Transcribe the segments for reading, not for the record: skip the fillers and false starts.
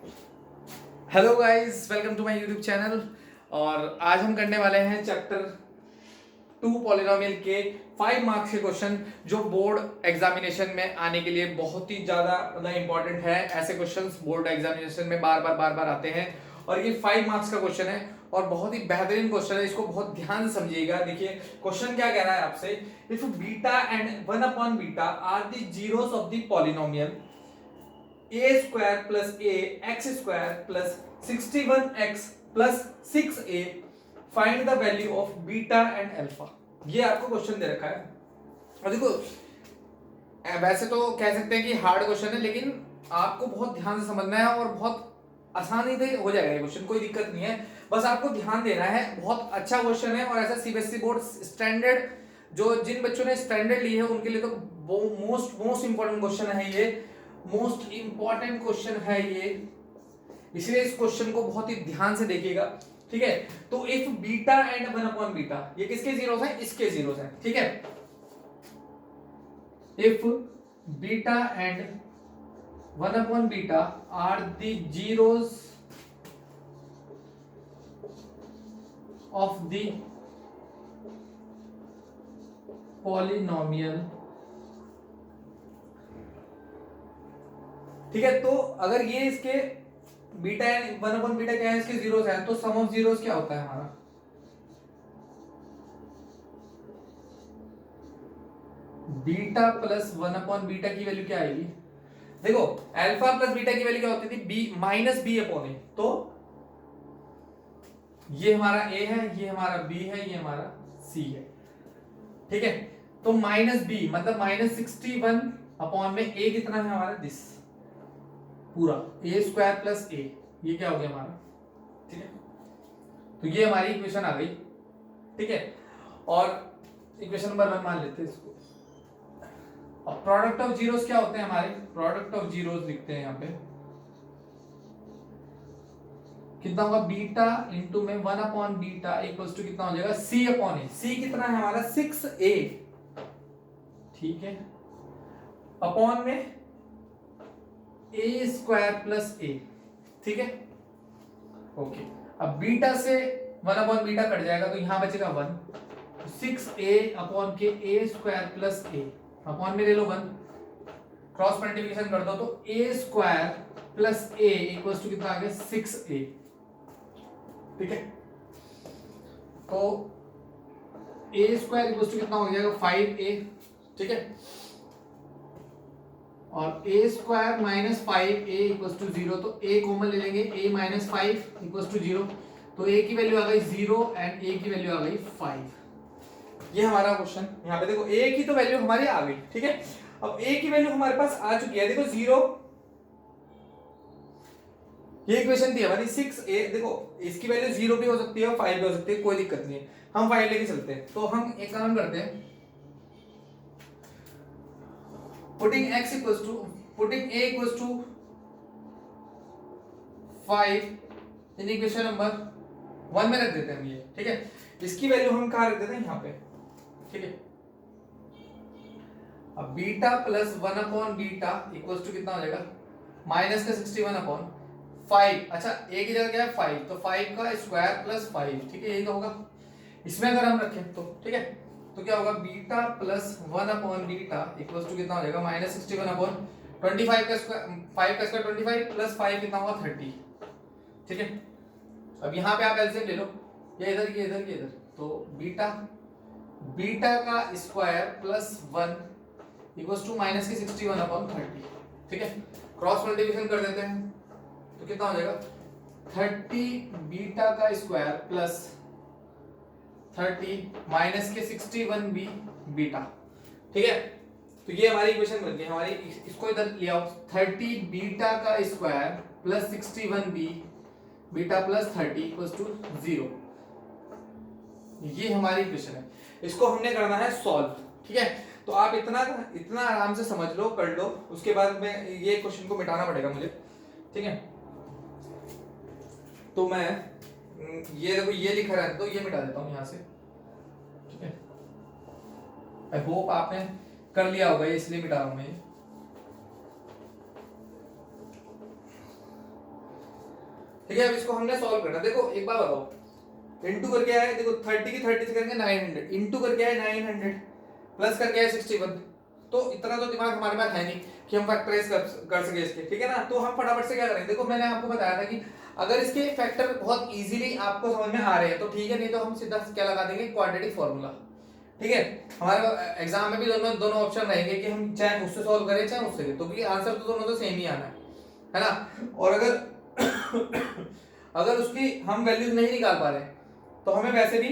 Hello guys, welcome to my YouTube channel. और आज हम करने वाले हैं चैप्टर 2 पॉलिनोमियल के 5 मार्क्स के क्वेश्चन जो बोर्ड एग्जामिनेशन में आने के लिए बहुत ही ज्यादा इंपॉर्टेंट है। ऐसे क्वेश्चंस बोर्ड एग्जामिनेशन में बार बार आते हैं और ये 5 मार्क्स का क्वेश्चन है और बहुत ही बेहतरीन क्वेश्चन है। इसको बहुत ध्यान से समझिएगा। देखिए क्वेश्चन क्या कह रहा है आपसे, if beta and 1 upon beta are the zeros of the polynomial a square plus a x square plus 61x plus 6a find the value of beta and alpha। ये आपको क्वेश्चन दे रखा है और देखो वैसे तो कह सकते हैं कि हार्ड क्वेश्चन है, लेकिन आपको बहुत ध्यान से समझना है और बहुत आसानी से हो जाएगा ये क्वेश्चन, कोई दिक्कत नहीं है। बस आपको ध्यान देना है। बहुत अच्छा क्वेश्चन है और ऐसा सीबीएसई बोर्ड स्टैंडर्ड, जो जिन बच्चों ने स्टैंडर्ड ली है उनके लिए तो मोस्ट इंपॉर्टेंट क्वेश्चन है ये। मोस्ट इंपॉर्टेंट क्वेश्चन है ये, इसलिए इस क्वेश्चन को बहुत ही ध्यान से देखिएगा। ठीक है, तो if beta and 1 upon beta, ये किसके जीरोस हैं? इसके जीरोस हैं। ठीक है, if beta and 1 upon beta are the zeros of the polynomial. ठीक है, तो अगर ये इसके बीटा एंड 1 अपॉन बीटा क्या है, इसके जीरोस है, तो सम ऑफ जीरोस क्या होता है हमारा? बीटा प्लस 1 अपॉन बीटा की वैल्यू क्या आएगी? देखो अल्फा प्लस बीटा की वैल्यू क्या होती थी? बी माइनस बी अपॉन ए। तो ये हमारा ए है, ये हमारा बी है, ये हमारा सी है। ठीक है, तो माइनस बी मतलब माइनस 61 अपॉन में ए कितना है हमारा? दिस पूरा ए स्क्वायर प्लस ए, ये क्या हो गया हमारा? ठीक है, तो ये हमारी इक्वेशन आ गई। ठीक है, और इक्वेशन नंबर 1 मान लेते हैं इसको। अब प्रोडक्ट ऑफ जीरोस क्या होते हैं हमारे? प्रोडक्ट ऑफ जीरोस लिखते हैं यहाँ पे, कितना होगा? बीटा इंटू में 1 अपॉन बीटा इक्वल्स टू कितना हो जाएगा? सी अपॉन ए। सी कितना है हमारा? 6a। ठीक है, अपॉन में ए स्क्वायर प्लस ए। ठीक है, ओके। अब बीटा से 1 अपॉन बीटा कट जाएगा तो यहां बचेगा 1। 6a अपॉन के A square plus A, upon में ले लो 1, क्रॉस मल्टीप्लिकेशन कर दो तो A square plus A equals to कितना आ गया? 6a। ठीक है, तो ए स्क्वायर इक्वल्स टू कितना हो जाएगा? 5a। ठीक है, और A square minus 5a equals to 0, तो a कॉमन ले लेंगे, a माइनस 5 इक्वल्स टू 0, तो a की वैल्यू आ गई 0 एंड a की वैल्यू आ गई 5। ये हमारा क्वेश्चन। यहाँ पे देखो a की तो वैल्यू हमारी आ गई। ठीक है, अब a की वैल्यू हमारे पास आ चुकी है। देखो 0, ये इक्वेशन थी हमारी 6a। देखो इसकी वैल्यू 0 भी हो सकती है और 5 भी हो सकती है, कोई दिक्कत नहीं है, हम 5 लेके चलते हैं। तो हम एक काम करते हैं, putting x equals to putting a equals to 5 in equation number 1 में रख देते हैं हम ये। ठीक है, इसकी वैल्यू हम कहाँ रख देते हैं? यहाँ पे। ठीक है, अब beta plus 1 upon beta equals to कितना हो जाएगा? माइनस का 61 अपॉन 5। अच्छा a की जगह क्या है? 5, तो 5 का स्क्वायर प्लस 5। ठीक है, यही तो होगा इसमें अगर हम रखें तो। ठीक है, तो क्या होगा? Beta plus 1 upon beta equals to कितना हो जाएगा? माइनस 61 अपॉन 25 का स्क्वायर, 5 का स्क्वायर 25 प्लस 5 कितना होगा? 30। ठीक है, अब यहाँ पे आप एलसीएम ले लो, ये इधर ये इधर ये इधर, तो बीटा का square plus 1 equals to minus की 61 अपॉन 30। ठीक है, क्रॉस मल्टीप्लिकेशन कर देते हैं तो कितना हो जाएगा? 30 बीटा का स्क्वायर प्लस 30 माइनस के 61 बी बीटा। ठीक है, तो ये हमारी इक्वेशन बन गई हमारी। इसको इधर ले आओ, 30 बीटा का square plus 61 b beta plus 30 equals to 0। ये हमारी इक्वेशन है, इसको हमने करना है सॉल्व। ठीक है, तो आप इतना इतना आराम से समझ लो, कर लो, उसके बाद में ये क्वेश्चन को मिटाना पड़ेगा मुझे। ठीक है, तो मैं ये देखो ये लिखा रहता है तो ये मिटा देता हूं यहां से। ठीक है, आई होप आपने कर लिया होगा, इसलिए मिटा रहा हूं मैं। ठीक है, अब इसको हमने सॉल्व करना। देखो एक बार बताओ, इंटू करके आए, देखो 30 की 30 से करेंगे 900, इंटू करके आए 900, प्लस करके आए 61। तो इतना तो दिमाग हमारे पास है नहीं कि हम फैक्टराइज कर सके इसके, ठीक है ना। तो हम फटाफट से क्या करेंगे, देखो मैंने आपको बताया था कि अगर इसके फैक्टर बहुत इजीली आपको समझ में आ रहे हैं तो ठीक है, नहीं तो हम सीधा क्या लगा देंगे, क्वाड्रेटिक फॉर्मूला। ठीक है, हमारे एग्जाम में भी दोनों ऑप्शन रहेंगे कि हम चाहे उससे सॉल्व करें चाहे उससे, तो क्योंकि आंसर तो दोनों तो सेम ही आना है ना। और अगर अगर उसकी हम वैल्यूज नहीं निकाल पा रहे तो हमें वैसे भी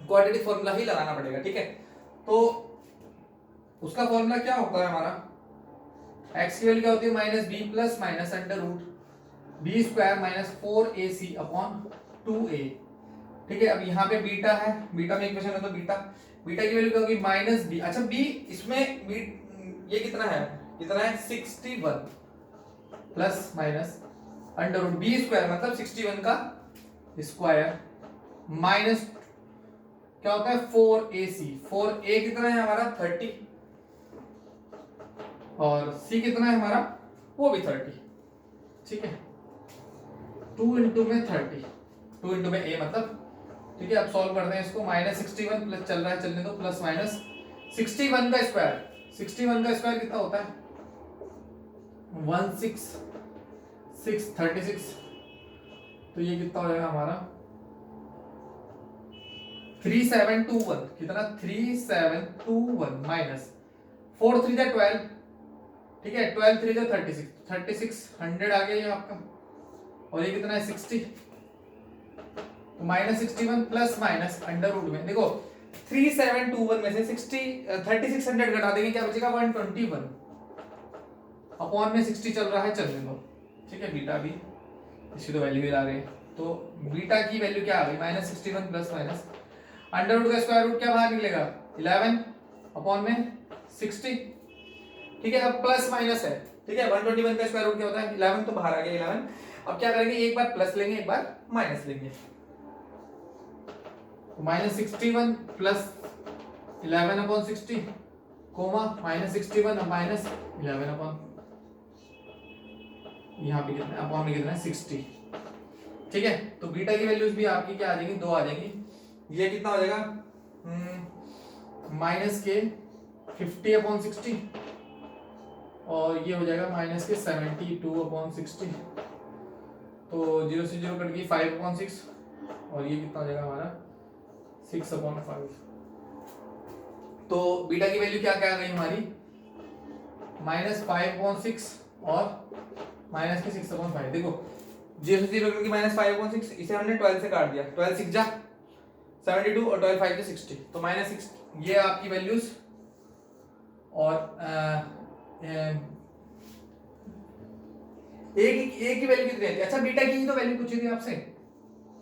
क्वाड्रेटिक फॉर्मूला ही लगाना पड़ेगा। ठीक है, तो उसका फॉर्मूला क्या होता है हमारा, x की वैल्यू क्या होती है, minus b plus minus under root b square minus 4ac upon 2a। ठीक है, अब यहाँ पे बीटा है, बीटा में इक्वेशन है तो बीटा की वैल्यू क्या होगी, माइनस बी। अच्छा बी इसमें बी ये कितना है 61 plus minus under root b square मतलब 61 का स्क्वायर माइनस क्या होता है 4ac। 4a कितना है हमारा 30 और c कितना है हमारा वो भी 30। ठीक है, 2 इंटू में 30, 2 इंटू में a मतलब। ठीक है, अब सॉल्व करते हैं इसको, माइनस 61 प्लस चल रहा है चलने दो, प्लस माइनस 61 का स्क्वायर, 61 का स्क्वायर कितना होता है 16636। तो ये कितना हो जाएगा हमारा 3721, कितना 3721 माइनस 4 3 जा 12। ठीक है, 12 3 जा 36, 3600 आ गया ये आपका, और ये कितना है 60, तो minus 61 plus minus under root में देखो 3721 में से 3600 घटा देंगे, क्या बचेगा 121 अपॉन में 60 चल रहा है चलने दो। ठीक है, बीटा भी इसकी तो वैल्यू भी ला रहे हैं, तो बीटा की वैल्यू क्या आ गई minus 61 plus minus under root का स्क्वायर रूट क्या बाहर निकलेगा 11 अपॉन में 60। ठीक है, अब प्लस माइनस है। ठीक है, 121 का स्क्वायर रूट क्या होता है 11, तो बाहर आ गया 11। अब क्या करेंगे, एक बार प्लस लेंगे एक बार माइनस लेंगे, तो minus 61 plus 11 upon 60 comma minus 61 और माइनस 11 अपॉन, यहाँ पे कितना अपॉन में कितना है 60। ठीक है, तो बीटा की वैल्यूज भी आपकी क्या आ जाएगी 2 आ जाएगी। ये कितना हो जाएगा माइनस के 50 अपॉन 60 और ये हो जाएगा माइनस के 72 अपॉन 60। तो 0 से 0 कट गई 5 अपॉन 6 और ये कितना हो जाएगा हमारा 6 अपॉन 5। तो बीटा की वैल्यू क्या क्या आ गई हमारी माइनस 5 अपॉन 6 और माइनस के 6 अपॉन 5। देखो 0 से 0 कट गई माइनस 5 अपॉन 6, इसे हमने 12 से काट दिया, 12 6 जा 72 और 12 5 से 60, तो माइनस 6 ये आपकी वैल्यूज। और ए की वैल्यू कितनी है, अच्छा बीटा की ही तो वैल्यू पूछी थी आपसे।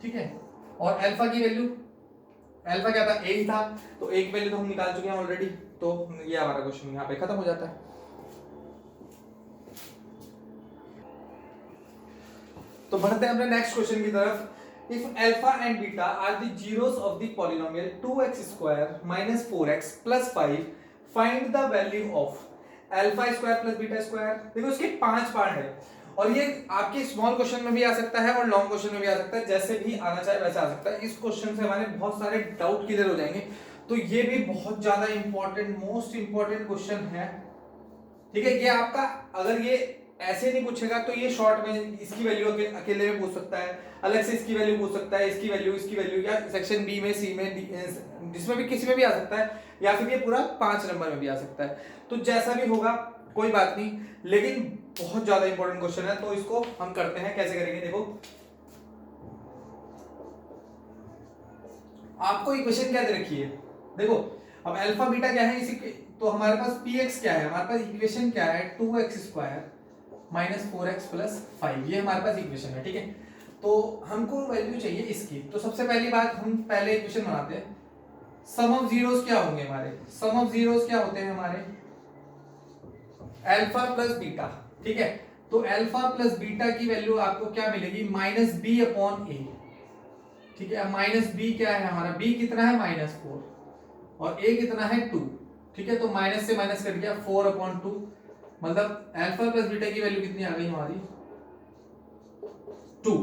ठीक है, और अल्फा की वैल्यू, अल्फा क्या था ए ही था, तो ए की वैल्यू तो हम निकाल चुके हैं ऑलरेडी, तो ये हमारा क्वेश्चन यहाँ पे खत्म हो जाता है। तो बढ़ते हैं अपने नेक्स्ट क्वेश्चन की तरफ। If alpha and beta are the zeros of the polynomial 2x square minus 4x plus 5, find the value of alpha square plus beta square. देखो इसके 5 पार्ट है और ये आपके स्मॉल क्वेश्चन में भी आ सकता है और लॉन्ग क्वेश्चन में भी आ सकता है, जैसे भी आना चाहे वैसे आ सकता है। इस क्वेश्चन से हमारे बहुत सारे डाउट क्लियर हो जाएंगे, तो ये भी बहुत ज्यादा इंपॉर्टेंट मोस्ट इंपॉर्टेंट क्वेश्चन है। ठीक है, ये आपका अगर ये ऐसे नहीं पूछेगा तो ये शॉर्ट में इसकी वैल्यू अकेले में पूछ सकता है, अलग से इसकी वैल्यू पूछ सकता है, इसकी वैल्यू या सेक्शन बी में सी में जिसमें भी किसी में भी आ सकता है, या फिर ये पूरा 5 नंबर में भी आ सकता है। तो जैसा भी होगा कोई बात नहीं, लेकिन बहुत ज्यादा इंपॉर्टेंट क्वेश्चन है, तो इसको हम करते हैं। कैसे करेंगे, देखो आपको इक्वेशन क्या दे रखी है, देखो अब अल्फा बीटा क्या है इसी, तो हमारे पास px क्या है, हमारे पास इक्वेशन क्या है 2x square minus 4x plus 5, ये हमारे पास इक्वेशन है। ठीक है, तो हमको वैल्यू चाहिए इसकी। तो सबसे पहली बात हम पहले इक्वेशन बनाते हैं, सम ऑफ जीरोस क्या होंगे हमारे, सम ऑफ जीरोस क्या होते हैं हमारे अल्फा प्लस बीटा। ठीक है, तो अल्फा प्लस बीटा की वैल्यू आपको क्या मिलेगी माइनस बी अपॉन ए। ठीक है, माइनस बी क्या है हमारा, बी कितना है -4 और ए कितना है 2। ठीक है, तो माइनस से माइनस कट गया 4/2, मतलब अल्फा प्लस बीटा की वैल्यू कितनी आ गई हमारी 2,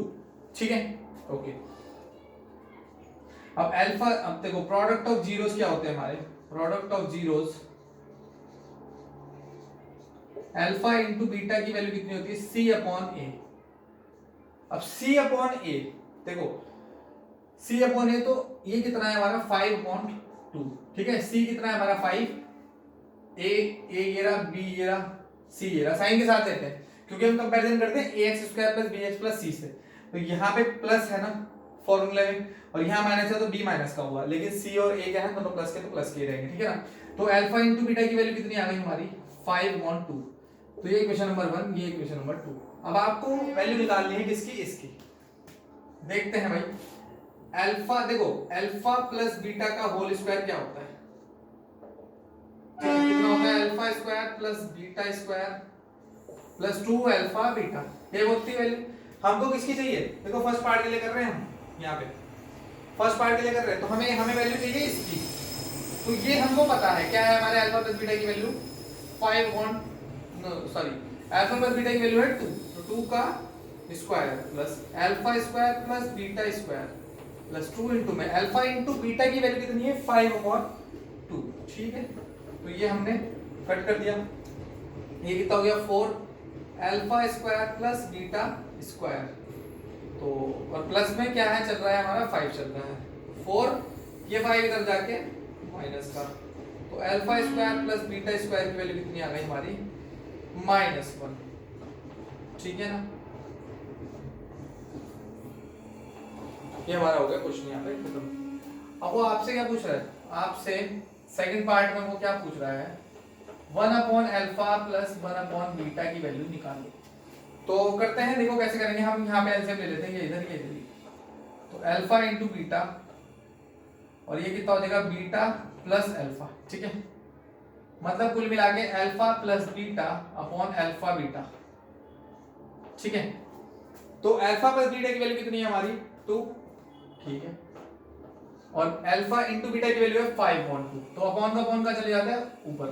ठीक है। ओके, अब अल्फा, अब देखो प्रोडक्ट ऑफ जीरोस क्या होते हैं हमारे, product of zeros alpha into beta की वैल्यू कितनी होती है, सी अपॉन ए। अब सी अपॉन ए, देखो सी अपॉन ए, तो ये कितना है हमारा 5/2, ठीक है। सी कितना है हमारा 5, ए ये रहा, बी ये रहा, सी ये रहा, साइन के साथ लेते हैं क्योंकि हम कंपैरिजन करते हैं ax square plus bx plus c से। तो यहाँ पे प्लस है ना फॉर्मूला में, और यहाँ माइनस है तो b माइनस का हुआ, लेकिन c और a क्या है, दोनों प्लस के, तो प्लस के ही रहेंगे, ठीक है ना। तो अल्फा इंटू बीटा की वैल्यू कितनी आ गई हमारी 5/2। तो ये इक्वेशन नंबर 1, ये इक्वेशन नंबर 2। अब आपको वैल्यू निकालनी है किसकी, इसकी। देखते हैं भाई, अल्फा देखो, अल्फा प्लस बीटा का होल स्क्वायर क्या होता है, कितना होता है, alpha square plus beta square plus 2 alpha beta. ये होती है वैल्यू। हमको किसकी चाहिए, देखो फर्स्ट पार्ट के लिए कर रहे हैं हम, यहाँ पे फर्स्ट पार्ट के लिए कर रहे हैं, तो हमें वैल्यू चाहिए इसकी। तो ये हमको पता है क्या है हमारे अल्फा प्लस बीटा की वैल्यू 5 अल्फा प्लस बीटा की वैल्यू है 2, तो 2 का square plus alpha square plus beta square plus 2 into में अल्फा इंटू बीटा की वैल्यू कितनी है 5/2, ठीक है। तो ये हमने कट कर दिया, ये कितना हो गया 4 alpha square plus beta square, तो और प्लस में क्या है चल रहा है हमारा 5 चल रहा है, 4 ये 5 इधर जाके माइनस का, तो alpha square plus beta square की वैल्यू कितनी आ गई हमारी -1, ठीक है ना। ये हमारा हो गया क्वेश्चन यहाँ पे खत्म। अब वो आपसे क्या पूछ रहा है, आपसे सेकंड पार्ट में वो क्या पूछ रहा है, 1/अल्फा प्लस 1/बीटा की वैल्यू निकालो। तो करते हैं, देखो कैसे करेंगे हम, यहाँ पे एलसीएम ले लेते हैं, ये इधर ये इधर, तो अल्फा इंटू बीटा, और ये कितना हो जाएगा बीटा प्लस अल्फा, ठीक है। मतलब कुल मिला के alpha plus beta upon alpha beta, ठीक है। तो अल्फा प्लस बीटा की वैल्यू कितनी है हमारी 2, ठीक है, और अल्फा इंटू बीटा की वैल्यू है 5/2, तो अपॉन का चले जाता है ऊपर,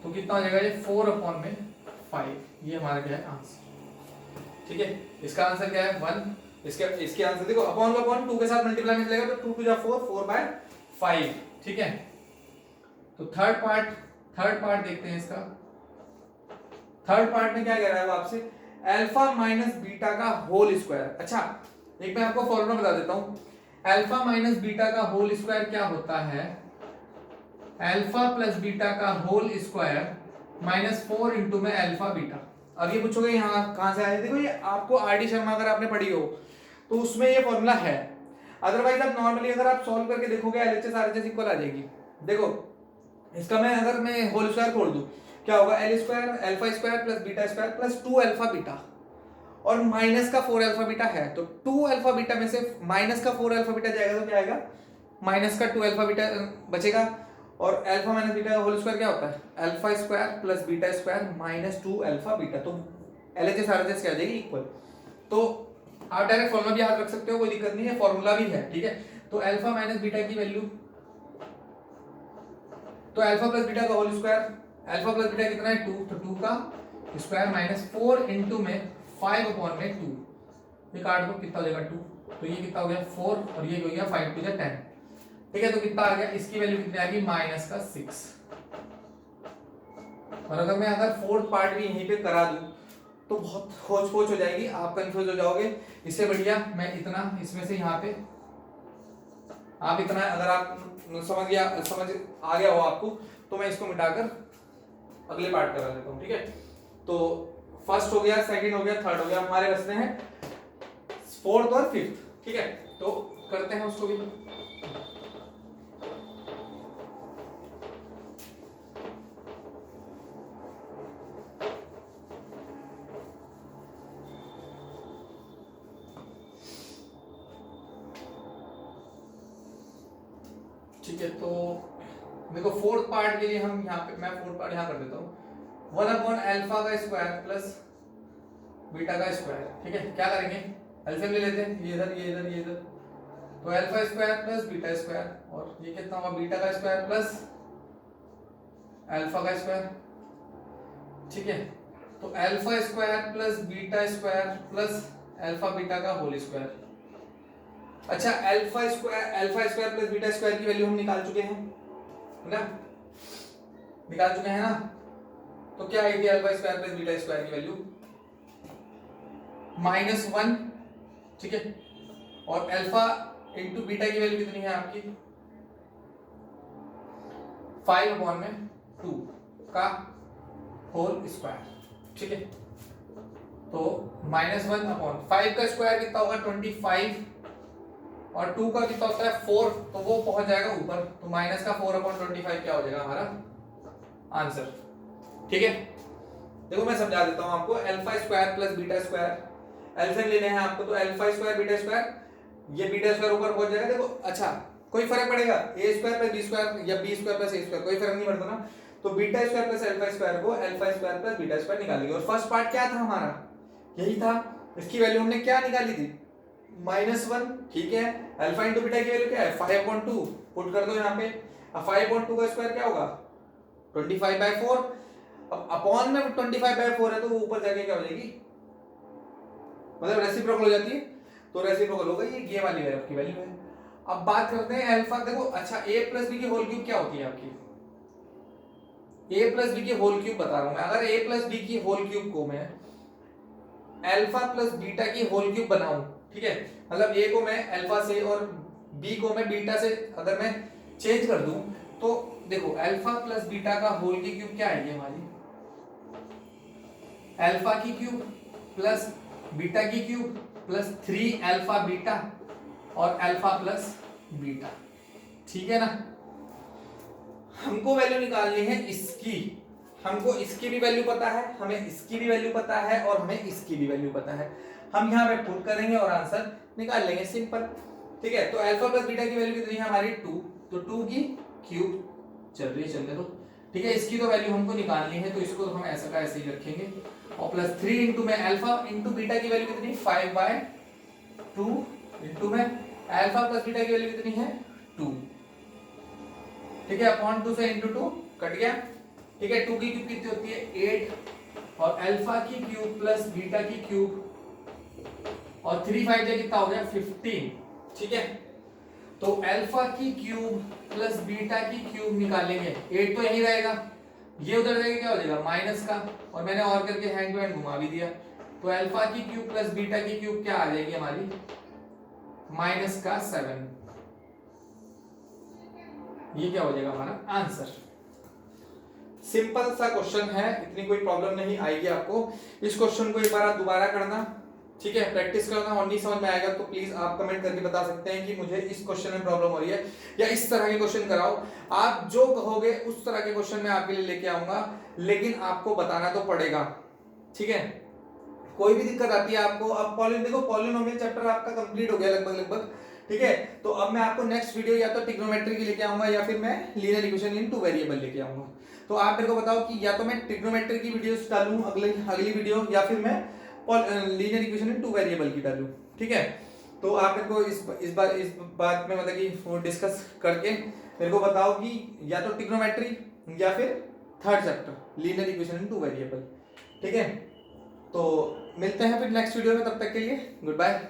तो कितना हो जाएगा ये 4/5, ये हमारा क्या है आंसर, ठीक है। इसका आंसर क्या है 1, इसके आंसर देखो अपॉन का अपॉन 2 के साथ मल्टीप्लाई में चलेगा तो 2 2 जा 4, 4/5, ठीक है। तो थर्ड पार्ट देखते हैं इसका। थर्ड पार्ट में क्या कह रहा है वो आपसे, अल्फा माइनस बीटा का होल स्क्वायर। अच्छा, एक मैं आपको फॉर्मूला बता देता हूं, अल्फा माइनस बीटा का होल स्क्वायर क्या होता है, अल्फा प्लस बीटा का होल स्क्वायर -4 इंटू में अल्फा बीटा। अब ये पूछोगे यहाँ कहां से आया, देखो ये आपको आरडी शर्मा अगर आपने पढ़ी हो तो उसमें ये फॉर्मूला है, अदरवाइज आप नॉर्मली अगर आप सॉल्व करके देखोगे एलएचएस आरएचएस इक्वल आ जाएगी। देखो इसका अगर मैं होल स्क्वायर खोल दूं क्या होगा, L square alpha square plus beta square plus 2 alpha beta, और माइनस का 4 अल्फा बीटा है, तो 2 अल्फा बीटा में से माइनस का 4 अल्फा बीटा जाएगा तो क्या आएगा, माइनस का 2 अल्फा बीटा बचेगा, और अल्फा माइनस बीटा का होल स्क्वायर क्या होता है, alpha square plus beta square -2 alpha beta, तो एलएचएस आरएचएस क्या आ जाएगी इक्वल। तो आप डायरेक्ट फॉर्मूला भी याद रख सकते हो, कोई दिक्कत नहीं है, फॉर्मूला भी है, ठीक है। तो अल्फा माइनस बीटा की वैल्यू, तो अल्फा प्लस बीटा का whole square, alpha plus beta कितना है 2, तो 2 का स्क्वायर -4 इंटू में 5/2, ये काट दो कितना हो जाएगा 2, तो ये कितना हो गया 4, और ये हो गया 5 2 10, ठीक है। तो कितना आ गया, इसकी वैल्यू कितनी आ गई -6। और अगर मैं फोर्थ पार्ट भी यहीं पे करा दूं तो बहुत खोज पोच हो जाएगी, आप कंफ्यूज हो जाओगे। इससे बढ़िया मैं इतना इसमें से यहाँ पे आप इतना, अगर आप समझ आ गया हो आपको, तो मैं इसको मिटाकर अगले पार्ट करा देता हूँ, ठीक है। तो फर्स्ट हो गया, सेकंड हो गया, थर्ड हो गया, हमारे बचते हैं फोर्थ और फिफ्थ, ठीक है। तो करते हैं उसको भी। ठीक है, तो देखो फोर्थ पार्ट के लिए हम यहाँ पे, मैं फोर्थ पार्ट यहाँ कर देता हूँ, 1/अल्फा का स्क्वायर प्लस बीटा का स्क्वायर, ठीक है। क्या करेंगे, एलसीएम ले लेते हैं, ये इधर ये इधर ये इधर, तो alpha square plus beta square, और ये कितना हुआ बीटा का स्क्वायर प्लस अल्फा का स्क्वायर, ठीक है। तो alpha square plus beta square plus alpha beta का होल स्क्वायर। अच्छा alpha square plus beta square की वैल्यू हम निकाल चुके हैं ना, निकाल चुके हैं ना। तो क्या आएगी alpha square plus beta square की वैल्यू -1, ठीक है। और अल्फा इंटू बीटा की वैल्यू कितनी है आपकी 5/2 का होल स्क्वायर, ठीक है। तो -1/5 का स्क्वायर कितना होगा 25 और 2 का कितना होता है 4, तो वो पहुंच जाएगा ऊपर। तो -4/25 क्या हो जाएगा हमारा आंसर, ठीक है। देखो मैं समझा देता हूं आपको, alpha square plus beta square LCM लेने हैं आपको, तो अल्फा स्क्वायर बीटा स्क्वायर, ये बीटा स्क्वायर ऊपर पहुंच जाएगा। देखो अच्छा कोई फर्क पड़ेगा A square plus B square या B square plus A square, कोई फर्क नहीं पड़ता ना। तो beta square plus alpha square को alpha square plus beta square निकालेंगे। और फर्स्ट पार्ट क्या था हमारा, यही था, इसकी वैल्यू हमने क्या निकाली थी -1, ठीक है। अल्फा इंटू बीटा की वैल्यू क्या है 5/2, पुट कर दो यहाँ पे। अब 5/2 का स्क्वायर क्या होगा 25/4। अब अपॉन में 25/4 है तो वो ऊपर जाके क्या हो जाएगी, मतलब रेसिप्रोकल हो जाती है, तो रेसिप्रोकल होगा, ये वाली है आपकी वैल्यू है। अब बात करते हैं अल्फा, देखो अच्छा a प्लस बी की होल क्यूब क्या होती है आपकी, a प्लस बी की होल क्यूब बता रहा हूं मैं। अगर a प्लस बी की होल क्यूब को मैं अल्फा प्लस बीटा की होल क्यूब बनाऊं, ठीक है, मतलब a को मैं अल्फा से और b को मैं बीटा से अगर मैं चेंज कर दूं, तो देखो अल्फा प्लस बीटा का होल की क्यूब क्या आएगी हमारी, अल्फा की क्यूब प्लस बीटा की क्यूब प्लस 3 अल्फा बीटा और अल्फा प्लस बीटा, ठीक है ना। हमको वैल्यू निकालनी है इसकी, हमको इसकी भी वैल्यू पता है, हमें इसकी भी वैल्यू पता है और हमें इसकी भी वैल्यू पता है। हम यहाँ पे पुट करेंगे और आंसर निकाल लेंगे, सिंपल, ठीक है। तो अल्फा प्लस बीटा की वैल्यू कितनी है हमारी 2, तो 2 की क्यूब चल रही है, चलने दो, ठीक है। इसकी तो वैल्यू हमको निकालनी है, तो इसको तो हम ऐसा का ऐसे ही रखेंगे। और प्लस 3 इंटू में अल्फा इंटू बीटा की वैल्यू कितनी 5/2 इंटू में अल्फा प्लस बीटा की वैल्यू कितनी है 2, ठीक है। अपॉन 2 से इंटू 2 कट गया, ठीक है। 2 की क्यूब कितनी होती है 8 और अल्फा की क्यूब प्लस बीटा की क्यूब और 3 5 जा कितना हो गया 15, ठीक है। तो अल्फा की क्यूब प्लस बीटा की क्यूब निकालेंगे, 8 तो यही रहेगा, ये उधर जाएगा क्या हो जाएगा माइनस का, और मैंने और करके हैंड टू हैंड घुमा भी दिया। तो अल्फा की क्यूब प्लस बीटा की क्यूब क्या आ जाएगी हमारी -7, ये क्या हो जाएगा हमारा आंसर। सिंपल सा क्वेश्चन है, इतनी कोई प्रॉब्लम नहीं आएगी आपको। इस क्वेश्चन को एक बार आप दोबारा करना, ठीक है, प्रैक्टिस करना, और नहीं समझ में आएगा तो प्लीज आप कमेंट करके बता सकते हैं कि मुझे इस क्वेश्चन में प्रॉब्लम हो रही है या इस तरह के क्वेश्चन कराओ। आप जो कहोगे उस तरह के क्वेश्चन मैं आपके लिए लेके आऊंगा, लेकिन आपको बताना तो पड़ेगा, ठीक है। कोई भी दिक्कत आती है आपको, अब देखो पॉलिनोमियल चैप्टर आपका कंप्लीट हो गया लगभग, ठीक है। तो अब मैं आपको नेक्स्ट वीडियो या तो ट्रिग्नोमेट्री की लेके आऊंगा या फिर मैं लीनियर इक्वेशन इन 2 वेरिएबल लेके आऊंगा। तो आप मेरे को बताओ कि या तो मैं ट्रिग्नोमेट्री की वीडियोस डालूं अगली वीडियो, या फिर मैं लीनियर इक्वेशन इन 2 वेरिएबल की डालूं, ठीक है। तो आप मेरे को इस बात में मतलब कि डिस्कस करके मेरे को बताओ कि या तो ट्रिग्नोमेट्री या फिर third chapter linear equation in 2 variable, ठीक है। तो मिलते हैं फिर नेक्स्ट वीडियो में, तब तक के लिए गुड बाय।